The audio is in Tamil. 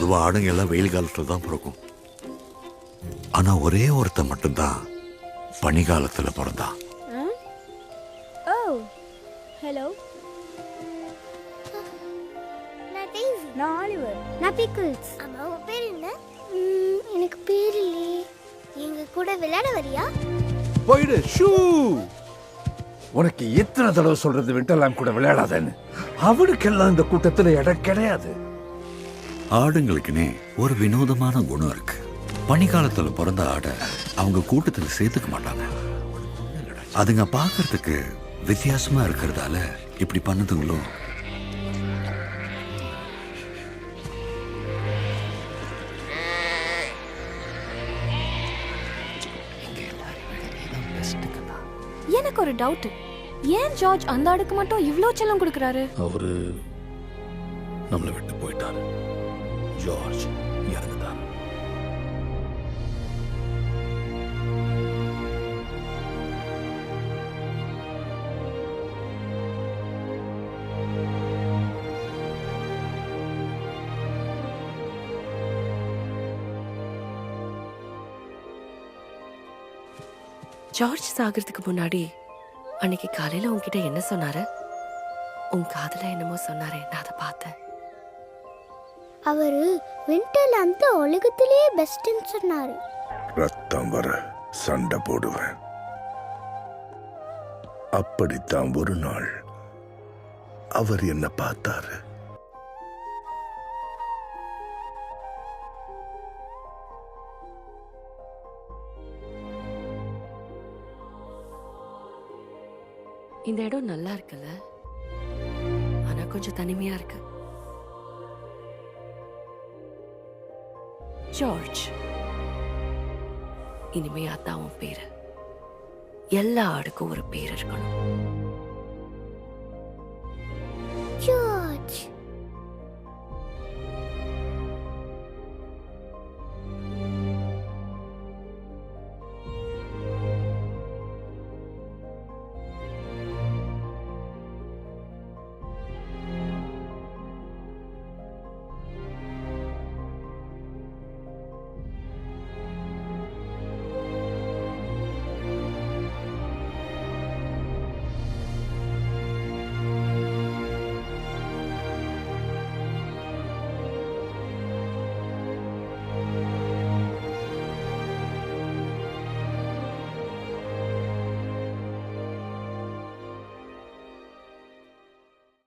பொதுவா ஆடுங்க எல்லாம் வெயில் காலத்துல தான் பிறக்கும். ஆனா ஒரே ஒருத்தன் மட்டும்தான் பனிகாலத்துல பிறந்தான். ஓ ஹலோ, நான் டெய்ஸி. நான் ஆலிவர். நான் பிக்கிள்ஸ். அம்மா உங்க பேர் என்ன? எனக்கு பேர் இல்லையே. எங்க கூட விளையாட வரியா? போயிடு ஷூ. உனக்கு எத்தனை தடவை சொல்றது விண்டர்லாம் கூட விளையாடாதேன்னு. அவனுக்கெல்லாம் இந்த கூட்டத்துல இடம் கிடையாது. ஆடுங்களுக்குன்னே ஒரு வினோதமான குணம் இருக்கு. பனிக்காலத்துல பிறந்த ஆடை அவங்க கூட்டத்துல சேர்த்துக்க மாட்டாங்க. அதுங்க பார்க்கறதுக்கு வித்தியாசமா இருக்கிறதால இப்படி பண்ணுதுங்களோ. எனக்கு ஒரு டவுட். ஏன் ஜார்ஜ் அந்த ஆடுக்கு மட்டும் இவ்ளோ செல்லம் கொடுக்கறாரு? அவரு நம்மளை விட்டு போயிட்டாரு. ஜார்ஜ் இறந்துட்டார். ஜார்ஜ் சாகிறதுக்கு முன்னாடி அன்னைக்கு காலையில உன்கிட்ட என்ன சொன்னாரு? உன் காதுல என்னமோ சொன்னாரே, நான் அதை பார்த்தேன். அவரு விண்டர்லாந்து உலகத்திலேயே பெஸ்ட்னு சொன்னாரு. ரத்தம் வர சண்டை போடுவேன். அப்படித்தான் ஒரு நாள் அவர் என்ன பார்த்தாரு. இந்த இடம் நல்லா இருக்குல்ல, ஆனா கொஞ்சம் தனிமையா இருக்கு. ஜார்ஜ், இனிமே அதான் உன் பேரு. எல்லா ஆடுக்கும் ஒரு பேர் இருக்கணும்.